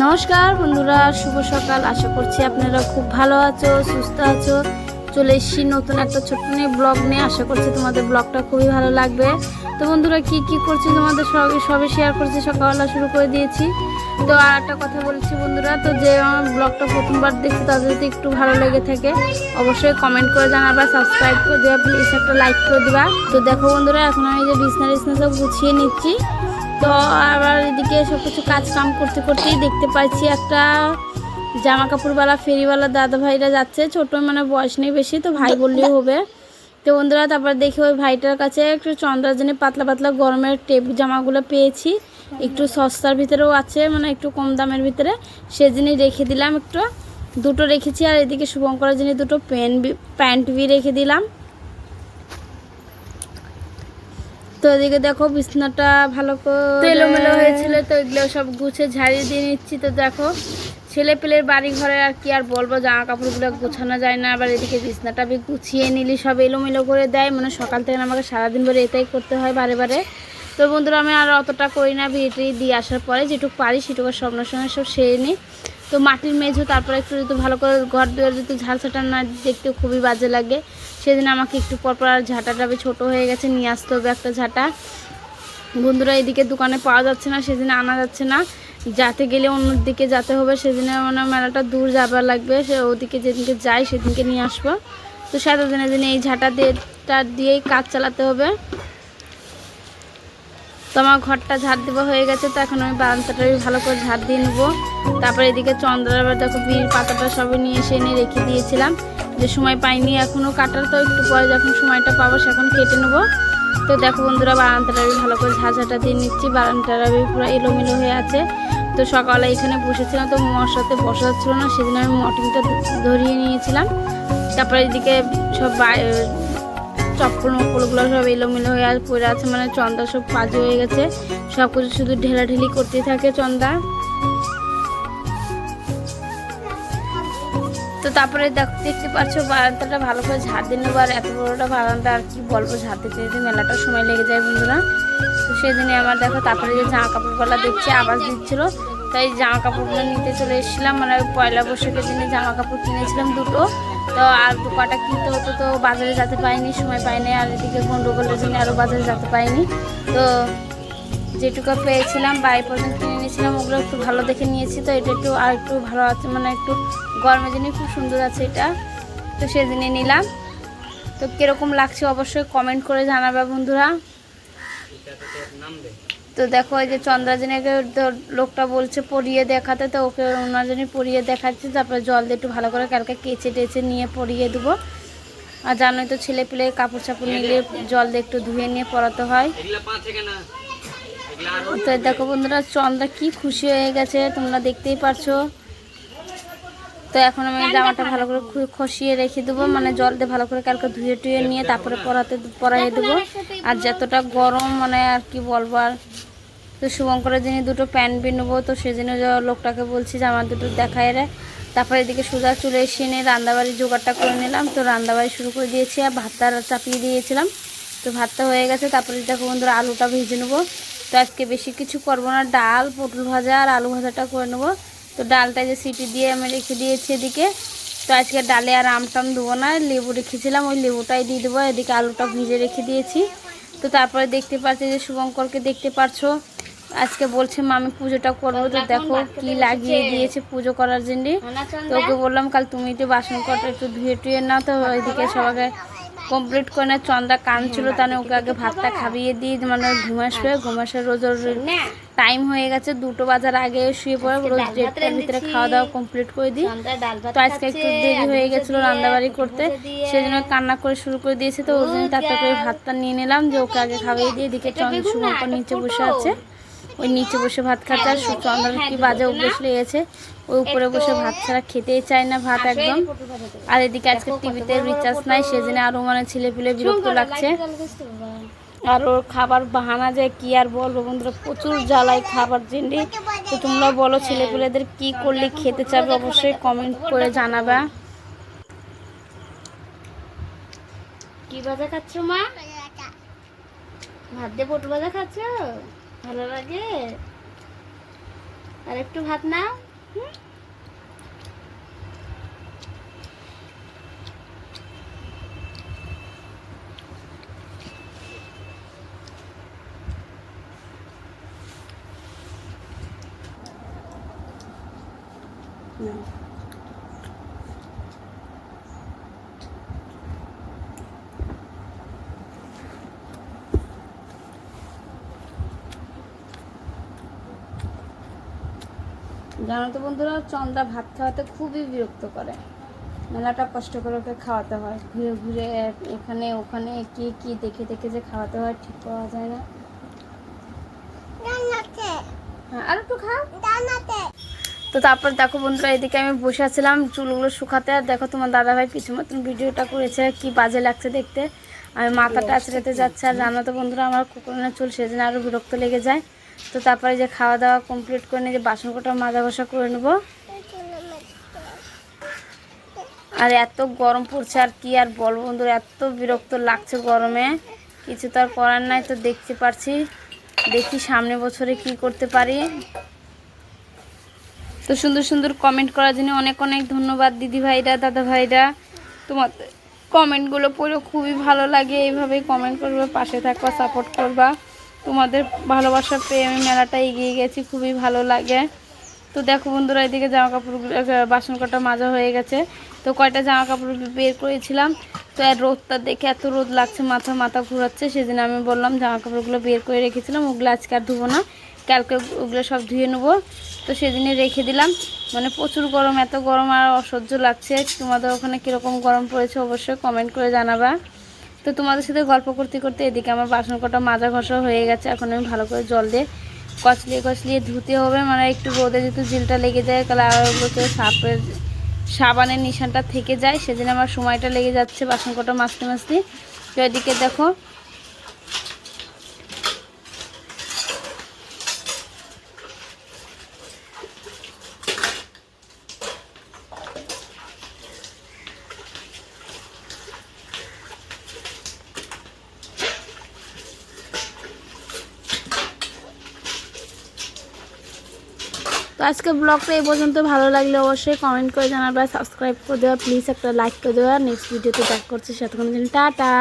নমস্কার বন্ধুরা, শুভ সকাল। আশা করছি আপনারা খুব ভালো আছো, সুস্থ আছো। চলে এসেছি নতুন একটা ছোট্ট নিয়ে ব্লগ নিয়ে। আশা করছি তোমাদের ব্লগটা খুবই ভালো লাগবে। তো বন্ধুরা কি কি করছি তোমাদের সবে শেয়ার করছি। সকালবেলা শুরু করে দিয়েছি। তো আর একটা কথা বলছি বন্ধুরা, তো যে আমার ব্লগটা প্রথমবার দেখছি তাদের যদি একটু ভালো লেগে থাকে অবশ্যই কমেন্ট করে জানাবা, সাবস্ক্রাইব করে দেওয়া, প্লিজ একটা লাইক করে দিবা। তো দেখো বন্ধুরা, এখন আমি যে বিছনা সব গুছিয়ে নিচ্ছি। তো আবার এদিকে সব কিছু কাজ কাম করতে করতেই দেখতে পাচ্ছি একটা জামা কাপড়ওয়ালা ফেরিওয়ালা দাদা ভাইরা যাচ্ছে। ছোট মানে বয়স নেই বেশি, তো ভাই বললেও হবে। তো বন্ধুরা তারপর দেখি ওই ভাইটার কাছে একটু চন্দ্রাজনী পাতলা পাতলা গরমের টেপ জামাগুলো পেয়েছি, একটু সস্তার ভিতরেও আছে, মানে একটু কম দামের ভিতরে। সেদিনই রেখে দিলাম, একটু দুটো রেখেছি। আর এদিকে শুভঙ্করের জন্য দুটো প্যান্ট বি রেখে দিলাম। তো এদিকে দেখো বিছনাটা ভালো করে এলোমেলো হয়েছিল, তো এগুলো সব গুছিয়ে ঝাড়িয়ে দিয়ে নিচ্ছি। তো দেখো ছেলে পেলের বাড়ি ঘরে আর কি আর বলবো, জামা কাপড়গুলো গুছানো যায় না। আবার এদিকে বিছনাটা গুছিয়ে নিলি সব এলোমেলো করে দেয়, মানে সকাল থেকে আমাকে সারাদিন ধরে এটাই করতে হয় বারে বারে। তো বন্ধুরা আমি আর অতটা করি না, বিয়েটি দিয়ে আসার পরে যেটুকু পারি সেটুকু স্বপ্নের সঙ্গে সব সেরে নিই। তো মাটির মেঝো তারপরে একটু যদি ভালো করে ঘর দুয়ার যদি ঝাড়ছাটা না দেখতে খুবই বাজে লাগে। সেদিন আমাকে একটু পরপর আর ঝাঁটাটা ছোটো হয়ে গেছে, নিয়ে আসতে হবে একটা ঝাঁটা। বন্ধুরা এদিকে দোকানে পাওয়া যাচ্ছে না, সেদিনে আনা যাচ্ছে না, যাতে গেলে অন্য দিকে যেতে হবে। সেদিনে মানে মেলাটা দূর যাবার লাগবে, সে ওদিকে যেদিনকে যাই সেদিনকে নিয়ে আসবো। তো সারা দিনে দিনে এই ঝাঁটা দিয়েই কাজ চালাতে হবে। তো আমার ঘরটা ঝাড় দেওয়া হয়ে গেছে, তো এখন আমি বারান্দাটা ভালো করে ঝাড় দিয়ে নেবো। তারপরে এদিকে চন্দ্রার দেখো বীর পাতাটা সবই নিয়ে এসে এনে রেখে দিয়েছিলাম, যে সময় পাইনি এখনও কাটার। তো একটু পরে যখন সময়টা পাবো সেখন কেটে নেবো। তো দেখো বন্ধুরা বারান্দাটা ভালো করে ঝাঁঝাটা দিয়ে নিচ্ছি। বারান্দাটা পুরো এলোমেলো হয়ে আছে। তো সকালে এখানে বসেছিলাম, তো মশাতে বসা যাচ্ছিলো না, সেদিন আমি মর্টিনটা ধরিয়ে নিয়েছিলাম। তারপরে এদিকে সব চপ্পল মপ্পলগুলো সব এলোমেলো হয়ে পড়ে আছে, মানে চন্দা সব কাজে হয়ে গেছে। সব কিছু শুধু ঢেলাঢেলি করতে থাকে চন্দা। তো তারপরে দেখতে পাচ্ছ বারান্দাটা ভালো করে ঝাড় দিয়ে নেবো। আর এত বড়োটা বারান্দা আর কি বলবো, ঝাড় দিতে দিতে মেলাটা সময় লেগে যায় বন্ধুরা। তো সেদিনই আমার দেখো তারপরে যে জামা কাপড়গুলো দেখছি আওয়াজ দিচ্ছিল, তাই জামা কাপড়গুলো নিতে চলে এসেছিলাম। মানে পয়লা বৈশাখের দিনে জামা কাপড় কিনেছিলাম দুটো, তো আর দু কটা কিনতে হতো, তো বাজারে যেতে পারিনি, সময় পাইনি। আর এদিকে গন্ডগোলের জন্য আরও বাজারে যেতে পারিনি। তো যেটুকু পেয়েছিলাম বাড়ি পর্যন্ত কিনে নিয়েছিলাম, ওগুলো একটু ভালো দেখে নিয়েছি। তো এটা একটু আর একটু ভালো আছে, মানে একটু গরমের জন্য খুব সুন্দর আছে এটা। তো সেদিনে নিলাম। তো কীরকম লাগছে অবশ্যই কমেন্ট করে জানাবে বন্ধুরা। তো দেখো এই যে চন্দ্রাজনীকে লোকটা বলছে পরিয়ে দেখাতে, তো ওকে ওনার জন্য পরিয়ে দেখাচ্ছি। তারপরে জল দিয়ে একটু ভালো করে কালকে কেচে টেচে নিয়ে পরিয়ে দেবো। আর জানোই তো ছেলে পেলে কাপড় চাপড় নিলে জল দিয়ে একটু ধুয়ে নিয়ে পরাতে হয়। তো দেখো বন্ধুরা চন্দ্রা কি খুশি হয়ে গেছে, তোমরা দেখতেই পারছো। তো এখন আমি জামাটা ভালো করে খসিয়ে রেখে দেবো, মানে জল দিয়ে ভালো করে কালকে ধুয়ে টুয়ে নিয়ে তারপরে পরাইয়ে দেবো। আর যতটা গরম মানে আর কি বলবো। আর তো শুভঙ্করের জন্য দুটো প্যান্ট নেবো, তো সেজন্য লোকটাকে বলছি যে আমার দুটো দেখায় রে। তারপরে এদিকে সোজা চলে এসে নিয়ে রান্নাবাড়ির জোগাড়টা করে নিলাম। তো রান্নাবাড়ি শুরু করে দিয়েছি, আর ভাতটা চাপিয়ে দিয়েছিলাম। তো ভাতটা হয়ে গেছে। তারপরে দেখো বন্ধুরা আলুটা ভেজে নেবো। তো আজকে বেশি কিছু করবো না, ডাল পটল ভাজা আর আলু ভাজাটা করে নেবো। তো ডালটা যে সিটি দিয়ে আমি রেখে দিয়েছি এদিকে। তো আজকে ডালে আর আমটাম দেবো না, লেবু রেখেছিলাম ওই লেবুটাই দিয়ে দেবো। এদিকে আলুটা ভিজে রেখে দিয়েছি। তো তারপরে দেখতে পাচ্ছি যে শুভঙ্করকে দেখতে পারছো, আজকে বলছে মামি পুজোটা করবো। তো দেখো কি লাগিয়ে দিয়েছে পুজো করার জন্য। তো ওকে বললাম কাল তুমি একটু বাসন কটা একটু ধুয়ে টুয়ে নাও। তো ওইদিকে সবাইকে কমপ্লিট করে না, চন্দ্রা কাঁদছিল, তাহলে ওকে আগে ভাতটা খাইয়ে দিই, মানে ঘুমাসে রোজ টাইম হয়ে গেছে 2টো বাজার আগে শুয়ে পড়ে, রোজ 1টার ভিতরে খাওয়া দাওয়া কমপ্লিট করে দিই। তো আজকে একটু দেরি হয়ে গেছিলো রান্নাবাড়ি করতে, সেজন্য কান্না করে শুরু করে দিয়েছে। তো ওই জন্য তাড়াতাড়ি করে ভাতটা নিয়ে নিলাম, যে ওকে আগে খাইয়ে দিয়ে। এদিকে শুভঙ্কর নিচে বসে আছে, ওই নিচে বসে ভাত খাচ্ছে। আর চন্দ্রার কি বাজে অভ্যেস লেগেছে, ওই উপরে বসে ভাত ছাড়া খেতেই চায় না ভাত একদম। আর এদিকে আজকে টিভিতে রিচার্জ নাই, সেজন্য আরও মানে ছেলে পেলে বিরক্ত লাগছে। আর ওর খাবার বাহানা যায় কি আর বলবো বন্ধুরা, প্রচুর জ্বালায় খাবার জন্য। তো তোমরা বলো ছেলে পেলেদের কি করলে খেতে চাবে, অবশ্যই কমেন্ট করে জানাবা। কি ভাজা খাচ্ছ মা? ভাত দিয়ে পটল ভাজা খাচ্ছ, ভালো লাগে? আর একটু ভাত নাও। জানো তো বন্ধুরা, চন্দ্রা ভাত খাওয়াতে খুবই বিরক্ত করে। মেলাটা কষ্ট করে ওকে খাওয়াতে হয়, ঘুরে ঘুরে এখানে ওখানে কি কি দেখে দেখে যে খাওয়াতে হয়, ঠিক পাওয়া যায় না। হ্যাঁ, আর একটু খা। তো তারপর দেখো বন্ধুরা, এদিকে আমি বসে আছিলাম চুলগুলো শুকাতে, আর দেখো তোমার দাদাভাই কিছু মতন ভিডিওটা করেছে, কি বাজে লাগছে দেখতে। আমি মাথাটা আঁচড়াতে যাচ্ছে, আর জানো তো বন্ধুরা, আমার কুকুরের চুল সেজন্য আরও বিরক্ত লেগে যায়। তো তারপরে যে খাওয়া দাওয়া কমপ্লিট করে নিয়ে যে বাসন কোটা মাজা ঘষা করে নেবো। আর এত গরম পড়ছে, আর কি আর বলবো বন্ধুরা, এত বিরক্ত লাগছে গরমে, কিছু তো আর করার নাই। তো দেখতে পারছি, দেখি সামনে বছরে কি করতে পারি। তো সুন্দর সুন্দর কমেন্ট করার জন্য অনেক অনেক ধন্যবাদ দিদি ভাইরা, দাদা ভাইরা। তোমার কমেন্টগুলো পড়ে খুবই ভালো লাগে। এইভাবেই কমেন্ট করবে, পাশে থাকবা, সাপোর্ট করবা। তোমাদের ভালোবাসা পেয়ে আমি মেলাটা এগিয়ে গেছি, খুবই ভালো লাগে। তো দেখো বন্ধুরা, এদিকে জামা কাপড়গুলো বাসন কটা মাজা হয়ে গেছে। তো কয়টা জামা কাপড় বের করেছিলাম, তো আর রোদটা দেখে এত রোদ লাগছে, মাথা মাথা ঘুরাচ্ছে, সেদিন আমি বললাম জামা কাপড়গুলো বের করে রেখেছিলাম, ওগুলো আজকে আর ধুবো না, কালকে ওগুলো সব ধুয়ে নেবো। তো সেদিনে রেখে দিলাম। মানে প্রচুর গরম, এত গরম আর অসহ্য লাগছে। তোমাদের ওখানে কীরকম গরম পড়েছে অবশ্যই কমেন্ট করে জানাবা। তো তোমাদের সাথে গল্প করতে করতে এদিকে আমার বাসন কটা মাজা ঘষা হয়ে গেছে। এখন আমি ভালো করে জল দিয়ে কচলিয়ে কচলিয়ে ধুতে হবে, মানে একটু রোদে যেহেতু জিলটা লেগে যায়, তাহলে আরগুলোতে সাবানের নিশানটা থেকে যায়, সেদিন আমার সময়টা লেগে যাচ্ছে বাসন কটা মাজতে মাজতে। তো এদিকে দেখো তো আজকে ব্লগটা এই পর্যন্ত। ভালো লাগলে অবশ্যই কমেন্ট করে জানাবে, সাবস্ক্রাইব করে দেওয়া, প্লিজ একটা লাইক করে দেওয়া। নেক্সট ভিডিওতে দেখা করছি, সেতক্ষণ টাটা।